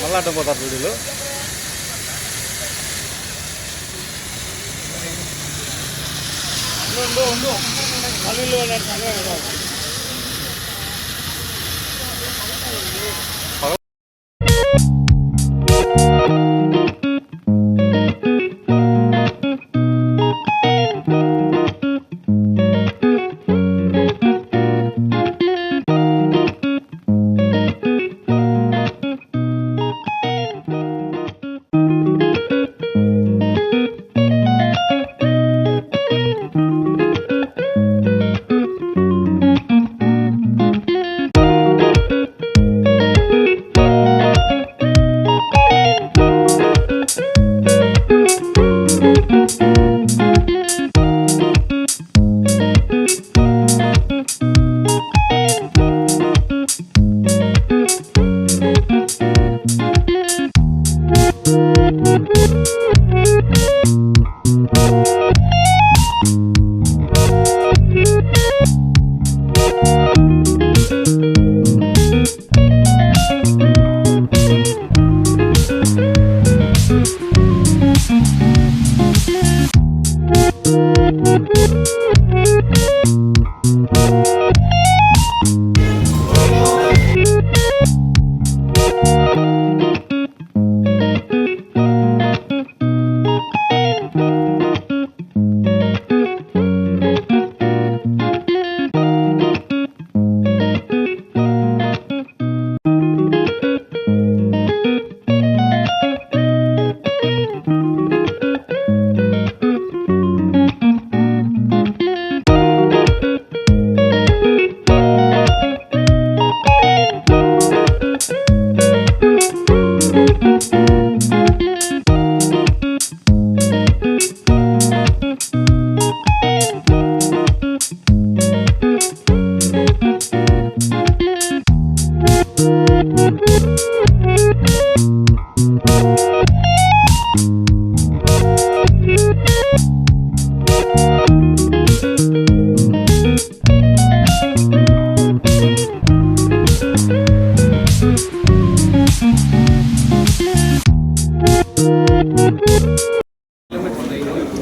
మళ్ళీ అడ్డపోతారు వీడియోలు.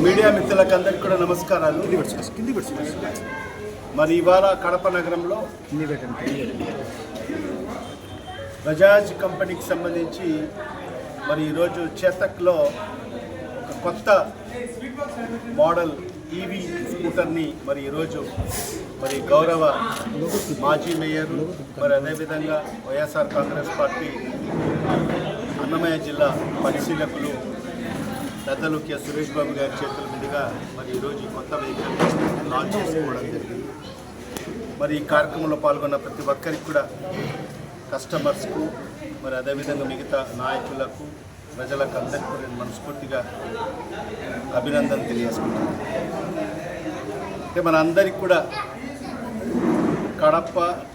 మీడియా మిత్రులకందరికీ కూడా నమస్కారాలు. మరి ఇవాళ కడప నగరంలో బజాజ్ కంపెనీకి సంబంధించి మరి ఈరోజు చేతక్లో ఒక కొత్త మోడల్ ఈవీ స్కూటర్ని మరి ఈరోజు మరి గౌరవ మాజీ మేయర్ మరి అదేవిధంగా వైఎస్ఆర్ కాంగ్రెస్ పార్టీ అన్నమయ్య జిల్లా పరిశీలకులు పెద్దలు కె సురేష్ బాబు గారి చేతుల మీదుగా మరి ఈరోజు ఈ కొత్త వెహికల్ లాంచ్ చేసుకోవడం జరిగింది. మరి ఈ కార్యక్రమంలో పాల్గొన్న ప్రతి ఒక్కరికి కూడా కస్టమర్స్కు మరి అదేవిధంగా మిగతా నాయకులకు ప్రజలకు అందరికీ కూడా నేను మనస్ఫూర్తిగా అభినందన తెలియజేసుకుంటున్నాను. అంటే మన అందరికి కూడా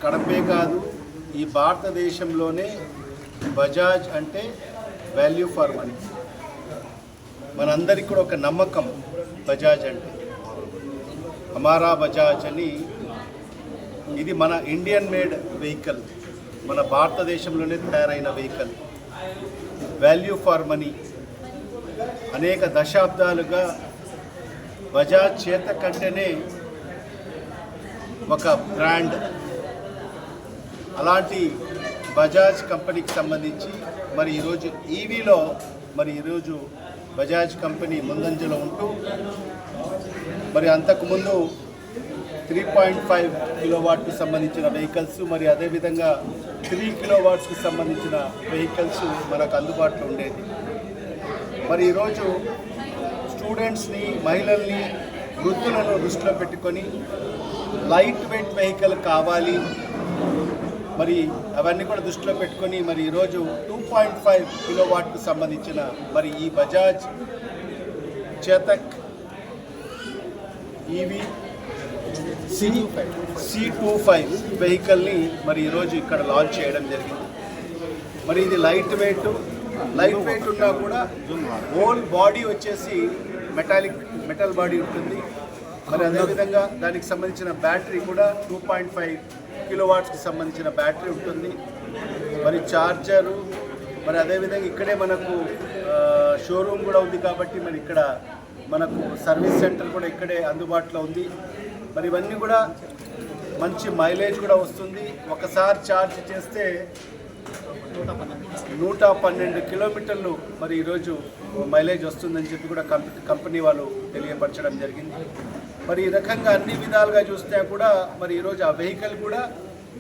కడపే కాదు, ఈ భారతదేశంలోనే బజాజ్ అంటే వాల్యూ ఫర్ మనీ. మనందరికీ కూడా ఒక నమ్మకం బజాజ్ అంటే. హమారా బజాజ్ అని ఇది మన ఇండియన్ మేడ్ వెహికల్, మన భారతదేశంలోనే తయారైన వెహికల్. Value for money. అనేక దశాబ్దాలుగా బజాజ్ చేత కంటేనే ఒక బ్రాండ్. అలాంటి బజాజ్ కంపెనీకి సంబంధించి మరి ఈరోజు ఈవీలో మరి ఈరోజు బజాజ్ కంపెనీ ముందంజలో ఉంటూ మరి అంతకుముందు 3.5 కిలోవాట్కి సంబంధించిన వెహికల్స్ మరి అదేవిధంగా 3 కిలోవాట్స్కి సంబంధించిన వెహికల్స్ మనకు అందుబాటులో ఉండేది. మరి ఈరోజు స్టూడెంట్స్ని, మహిళల్ని, వృద్ధులను దృష్టిలో పెట్టుకొని లైట్ వెయిట్ వెహికల్ కావాలి, మరి అవన్నీ కూడా దృష్టిలో పెట్టుకొని మరి ఈరోజు 2.5 కిలోవాట్కు సంబంధించిన మరి ఈ బజాజ్ చేతక్ ఈవీ C25 వెహికల్ని మరి ఈరోజు ఇక్కడ లాంచ్ చేయడం జరిగింది. మరి ఇది లైట్ వెయిట్ ఉన్నా కూడా హోల్ బాడీ వచ్చేసి మెటల్ బాడీ ఉంటుంది. మరి అదేవిధంగా దానికి సంబంధించిన బ్యాటరీ కూడా 2.5 కిలోవాట్స్కి సంబంధించిన బ్యాటరీ ఉంటుంది. మరి చార్జరు, మరి అదేవిధంగా ఇక్కడే మనకు షోరూమ్ కూడా ఉంది కాబట్టి మరి ఇక్కడ మనకు సర్వీస్ సెంటర్ కూడా ఇక్కడే అందుబాటులో ఉంది. మరి ఇవన్నీ కూడా మంచి మైలేజ్ కూడా వస్తుంది. ఒకసారి ఛార్జ్ చేస్తే 112 కిలోమీటర్లు మరి ఈరోజు మైలేజ్ వస్తుందని చెప్పి కూడా కంపెనీ వాళ్ళు తెలియపరచడం జరిగింది. మరి ఈ రకంగా అన్ని విధాలుగా చూస్తే కూడా మరి ఈరోజు ఆ వెహికల్ కూడా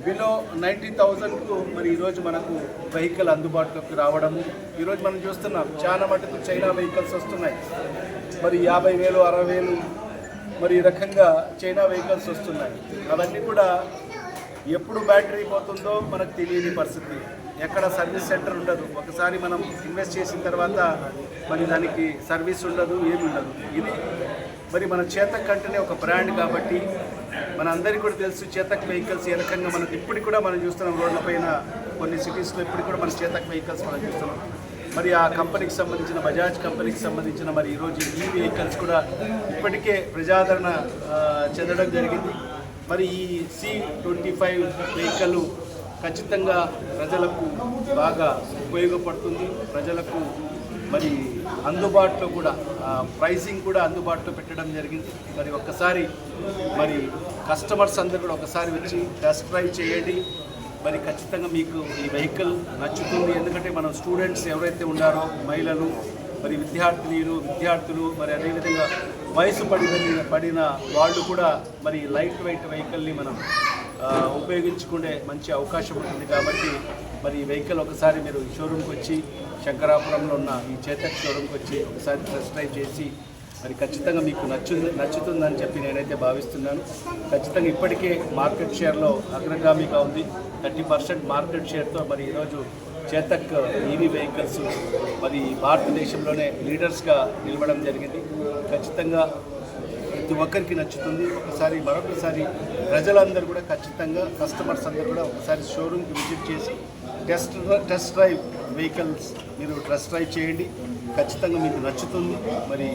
బిలో 90,000కు మరి ఈరోజు మనకు వెహికల్ అందుబాటులోకి రావడము ఈరోజు మనం చూస్తున్నాం. చాలా మటుకు చైనా వెహికల్స్ వస్తున్నాయి. మరి 50,000, 60,000 మరి ఈ రకంగా చైనా వెహికల్స్ వస్తున్నాయి. అవన్నీ కూడా ఎప్పుడు బ్యాటరీ పోతుందో మనకు తెలియని పరిస్థితి. ఎక్కడ సర్వీస్ సెంటర్ ఉండదు. ఒకసారి మనం ఇన్వెస్ట్ చేసిన తర్వాత మరి దానికి సర్వీస్ ఉండదు, ఏమి ఉండదు. ఇది మరి మన చేతక్ అంటేనే ఒక బ్రాండ్ కాబట్టి మన అందరికీ కూడా తెలుసు చేతక్ వెహికల్స్ ఏ రకంగా మనకు ఇప్పటికి కూడా మనం చూస్తున్నాం. రోడ్ల పైన కొన్ని సిటీస్లో ఇప్పటికి కూడా మన చేతక్ వెహికల్స్ మనం చూస్తున్నాం. మరి ఆ కంపెనీకి సంబంధించిన బజాజ్ కంపెనీకి సంబంధించిన మరి ఈరోజు ఈ వెహికల్స్ కూడా ఇప్పటికే ప్రజాదరణ చెందడం జరిగింది. మరి ఈ C25 వెహికల్ ఖచ్చితంగా ప్రజలకు బాగా ఉపయోగపడుతుంది. ప్రజలకు మరి అందుబాటులో కూడా ప్రైసింగ్ కూడా అందుబాటులో పెట్టడం జరిగింది. మరి ఒక్కసారి మరి కస్టమర్స్ అందరూ కూడా ఒకసారి వచ్చి టెస్ట్ డ్రైవ్ చేయండి. మరి ఖచ్చితంగా మీకు ఈ వెహికల్ నచ్చుతుంది. ఎందుకంటే మనం స్టూడెంట్స్ ఎవరైతే ఉన్నారో, మహిళలు, మరి విద్యార్థులు మరి అదేవిధంగా వయసు పడిన వాళ్ళు కూడా మరి లైట్ వెయిట్ వెహికల్ని మనం ఉపయోగించుకునే మంచి అవకాశం ఉంటుంది. కాబట్టి మరి ఈ వెహికల్ ఒకసారి మీరు షోరూమ్కి వచ్చి, శంకరాపురంలో ఉన్న ఈ చేతక్ షోరూమ్కి వచ్చి ఒకసారి టెస్ట్ డ్రైవ్ చేసి మరి ఖచ్చితంగా మీకు నచ్చుతుందని చెప్పి నేనైతే భావిస్తున్నాను. ఖచ్చితంగా ఇప్పటికే మార్కెట్ షేర్లో అగ్రగామిగా ఉంది. 30% మార్కెట్ షేర్తో మరి ఈరోజు చేతక్ ఈవీ వెహికల్స్ మరి భారతదేశంలోనే లీడర్స్గా నిలవడం జరిగింది. ఖచ్చితంగా ప్రతి ఒక్కరికి నచ్చుతుంది. మరొకసారి ప్రజలందరూ కూడా ఖచ్చితంగా కస్టమర్స్ అందరూ కూడా ఒకసారి షోరూమ్కి విజిట్ చేసి టెస్ట్ డ్రైవ్ వెహికల్స్ మీరు టెస్ట్ డ్రైవ్ చేయండి. ఖచ్చితంగా మీకు నచ్చుతుంది. మరి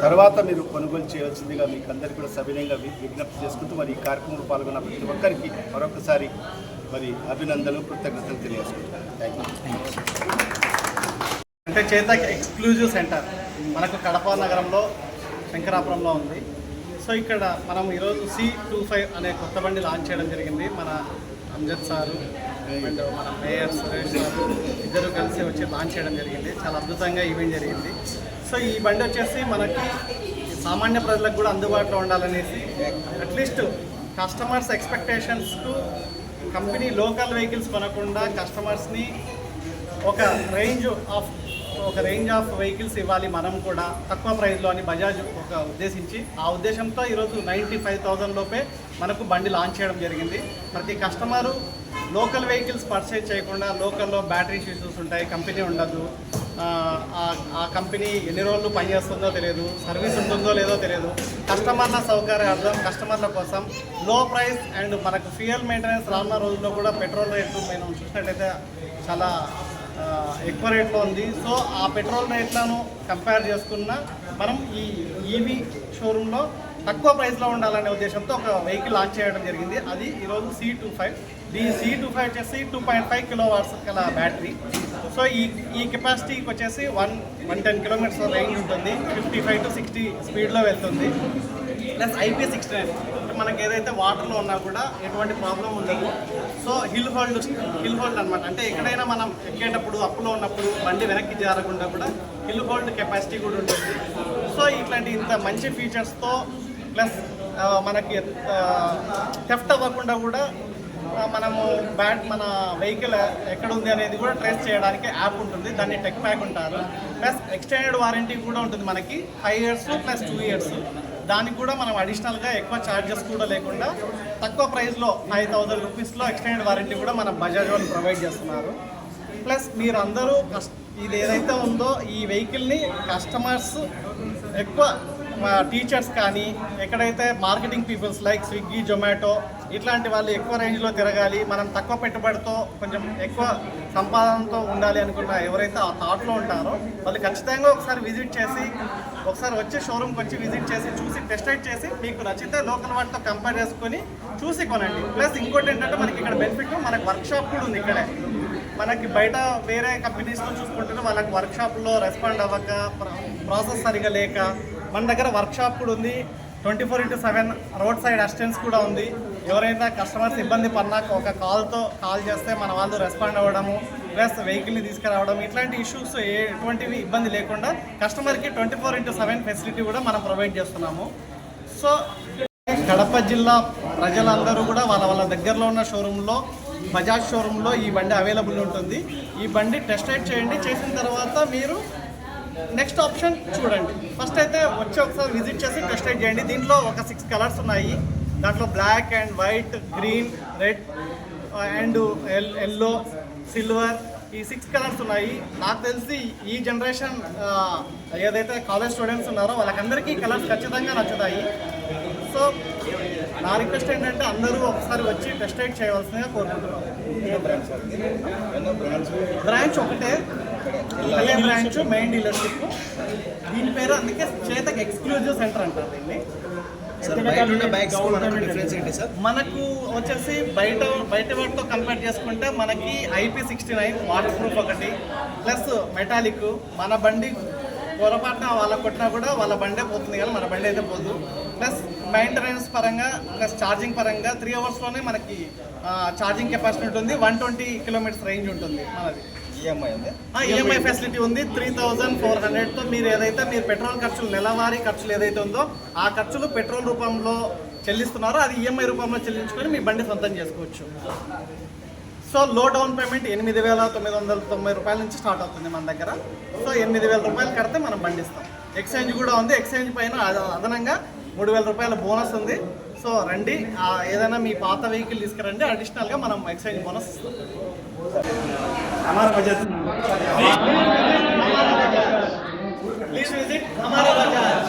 తర్వాత మీరు కొనుగోలు చేయవలసిందిగా మీకు అందరికీ కూడా సవినయంగా విజ్ఞప్తి చేసుకుంటూ మరి ఈ కార్యక్రమంలో పాల్గొన్న ప్రతి ఒక్కరికి మరొకసారి మరి అభినందనలు, కృతజ్ఞతలు తెలియజేసుకుంటున్నాను. Thank you. అంటే చేతక్ ఎక్స్క్లూజివ్ సెంటర్ మనకు కడప నగరంలో శంకరాపురంలో ఉంది. సో ఇక్కడ మనం ఈరోజు C25 అనే కొత్త బండి లాంచ్ చేయడం జరిగింది. మన అంజద్ సారు అండ్ మన మేయర్ సురేష్ సారు ఇద్దరు కలిసి వచ్చి లాంచ్ చేయడం జరిగింది. చాలా అద్భుతంగా ఈవెంట్ జరిగింది. సో ఈ బండి వచ్చేసి మనకి సామాన్య ప్రజలకు కూడా అందుబాటులో ఉండాలనేసి అట్లీస్ట్ కస్టమర్స్ ఎక్స్పెక్టేషన్స్కు కంపెనీ లోకల్ వెహికల్స్ కొనకుండా కస్టమర్స్ని ఒక రేంజ్ ఆఫ్ వెహికల్స్ ఇవ్వాలి మనం కూడా తక్కువ ప్రైస్లో అని బజాజ్ ఒక ఉద్దేశించి ఆ ఉద్దేశంతో ఈరోజు 95,000 లోపే మనకు బండి లాంచ్ చేయడం జరిగింది. ప్రతి కస్టమరు లోకల్ వెహికల్స్ పర్చేజ్ చేయకుండా, లోకల్లో బ్యాటరీ ఇష్యూస్ ఉంటాయి, కంపెనీ ఉండదు, ఆ కంపెనీ ఎన్ని రోజులు పనిచేస్తుందో తెలియదు, సర్వీస్ ఉంటుందో లేదో తెలియదు. కస్టమర్ల సౌకర్యార్థం, కస్టమర్ల కోసం లో ప్రైస్ అండ్ మనకు ఫ్యూయల్ మెయింటెనెన్స్ రానున్న రోజుల్లో కూడా పెట్రోల్ రేట్లు మనం చూసినట్టయితే చాలా ఎక్కువ రేట్లో ఉంది. సో ఆ పెట్రోల్ రేట్లను కంపేర్ చేసుకున్న మనం ఈ ఈవీ షోరూంలో తక్కువ ప్రైస్లో ఉండాలనే ఉద్దేశంతో ఒక వెహికల్ లాంచ్ చేయడం జరిగింది. అది ఈరోజు C25. ఈ C25 వచ్చేసి 2.5 కిలోవాట్స్ గల బ్యాటరీ. సో ఈ కెపాసిటీకి వచ్చేసి 110 కిలోమీటర్స్ రేంజ్ ఉంటుంది. 55 to 60 స్పీడ్లో వెళ్తుంది. ప్లస్ IP69 మనకి ఏదైతే వాటర్లో ఉన్నా కూడా ఎటువంటి ప్రాబ్లం ఉండదు. సో హిల్ హోల్డ్ అనమాట. అంటే ఎక్కడైనా మనం ఎక్కేటప్పుడు అప్పులో ఉన్నప్పుడు బండి వెనక్కి జారకుండా కూడా హిల్ హోల్డ్ కెపాసిటీ కూడా ఉంటుంది. సో ఇట్లాంటి ఇంత మంచి ఫీచర్స్తో ప్లస్ మనకి థెఫ్ట్ అవ్వకుండా కూడా మనము మన వెహికల్ ఎక్కడ ఉంది అనేది కూడా ట్రేస్ చేయడానికి యాప్ ఉంటుంది. దాన్ని టెక్ ప్యాక్ ఉంటారు. ప్లస్ ఎక్స్టెండెడ్ వారంటీ కూడా ఉంటుంది మనకి 5 years ప్లస్ 2 years. దానికి కూడా మనం అడిషనల్గా ఎక్కువ ఛార్జెస్ కూడా లేకుండా తక్కువ ప్రైస్లో 5,000 రూపీస్లో ఎక్స్టెండెడ్ వారంటీ కూడా మన బజాజ్ వాళ్ళు ప్రొవైడ్ చేస్తున్నారు. ప్లస్ మీరందరూ ఇది ఏదైతే ఉందో ఈ వెహికల్ని కస్టమర్స్ ఎక్కువ టీచర్స్ కానీ ఎక్కడైతే marketing peoples like Swiggy Zomato ఇట్లాంటి వాళ్ళు ఎక్కువ రేంజ్లో తిరగాలి, మనం తక్కువ పెట్టుబడితో కొంచెం ఎక్కువ సంపాదనతో ఉండాలి అనుకున్న ఎవరైతే ఆ థాట్లో ఉంటారో వాళ్ళు ఖచ్చితంగా ఒకసారి విజిట్ చేసి ఒకసారి వచ్చి షోరూమ్కి వచ్చి విజిట్ చేసి చూసి టెస్ట్ రైడ్ చేసి మీకు నచ్చితే లోకల్ వాటితో కంపేర్ చేసుకొని చూసి కొనండి. ప్లస్ ఇంకోటి ఏంటంటే మనకి ఇక్కడ బెనిఫిట్ మనకి వర్క్షాప్ కూడా ఉంది ఇక్కడే. మనకి బయట వేరే కంపెనీస్లో చూసుకుంటే వాళ్ళకి వర్క్షాప్లో రెస్పాండ్ అవ్వక ప్రాసెస్ సరిగా లేక మన దగ్గర వర్క్షాప్ కూడా ఉంది. 24/7 రోడ్ సైడ్ అసిస్టెన్స్ కూడా ఉంది. ఎవరైనా కస్టమర్స్ ఇబ్బంది పడినాక ఒక కాల్ చేస్తే మన వాళ్ళు రెస్పాండ్ అవ్వడము ప్లస్ వెహికల్ని తీసుకురావడం ఇట్లాంటి ఇష్యూస్ ఎటువంటివి ఇబ్బంది లేకుండా కస్టమర్కి 24/7 ఫెసిలిటీ కూడా మనం ప్రొవైడ్ చేస్తున్నాము. సో కడప జిల్లా ప్రజలందరూ కూడా వాళ్ళ దగ్గరలో ఉన్న షోరూంలో బజాజ్ షోరూంలో ఈ బండి అవైలబుల్ ఉంటుంది. ఈ బండి టెస్ట్ రైడ్ చేయండి. చేసిన తర్వాత మీరు నెక్స్ట్ ఆప్షన్ చూడండి. ఫస్ట్ అయితే వచ్చి ఒకసారి విజిట్ చేసి టెస్ట్ రైడ్ చేయండి. దీంట్లో ఒక 6 కలర్స్ ఉన్నాయి. దాంట్లో black and white, green, red and yellow, silver ఈ 6 కలర్స్ ఉన్నాయి. నాకు తెలిసి ఈ జనరేషన్ ఏదైతే కాలేజ్ స్టూడెంట్స్ ఉన్నారో వాళ్ళకందరికీ కలర్స్ ఖచ్చితంగా నచ్చుతాయి. సో నా రిక్వెస్ట్ ఏంటంటే అందరూ ఒకసారి వచ్చి టెస్ట్ రైడ్ చేయవలసిందిగా కోరుకుంటున్నాను. బ్రాంచ్ ఒకటే, ఇదే బ్రాంచ్ మెయిన్ డీలర్షిప్. దీని పేరు అందుకే చేతక్ ఎక్స్క్లూజివ్ సెంటర్ అంటారు దీన్ని. మనకు వచ్చేసి బయట వాటితో కంపేర్ చేసుకుంటే మనకి IP69 వాటర్ ప్రూఫ్ ఒకటి ప్లస్ మెటాలిక్. మన బండి పొరపాటున వాళ్ళకి కొట్టినా కూడా వాళ్ళ బండే పోతుంది కానీ మన బండి అయితే పోదు. ప్లస్ మెయింటెనెన్స్ పరంగా ప్లస్ ఛార్జింగ్ పరంగా 3 hours మనకి ఛార్జింగ్ కెపాసిటీ ఉంటుంది. 120 kilometers రేంజ్ ఉంటుంది మనది. ఈఎంఐ ఫెసిలిటీ ఉంది. 3,400తో మీరు ఏదైతే మీరు పెట్రోల్ ఖర్చులు నెలవారీ ఖర్చులు ఏదైతే ఉందో ఆ ఖర్చులు పెట్రోల్ రూపంలో చెల్లిస్తున్నారో అది ఈఎంఐ రూపంలో చెల్లించుకొని మీ బండి సొంతం చేసుకోవచ్చు. సో లో డౌన్ పేమెంట్ 8,990 రూపాయల నుంచి స్టార్ట్ అవుతుంది మన దగ్గర. సో 8,000 రూపాయలు కడితే మనం బండిస్తాం. ఎక్స్చేంజ్ కూడా ఉంది. ఎక్స్చేంజ్ పైన అదనంగా 3,000 రూపాయల బోనస్ ఉంది. సో రండి, ఏదైనా మీ పాత వెహికల్ తీసుకురండి, అడిషనల్గా మనం ఎక్స్చేంజ్ బోనస్ ఇస్తాం. ప్లీజ్ విజిట్ హమారా బజాజ్.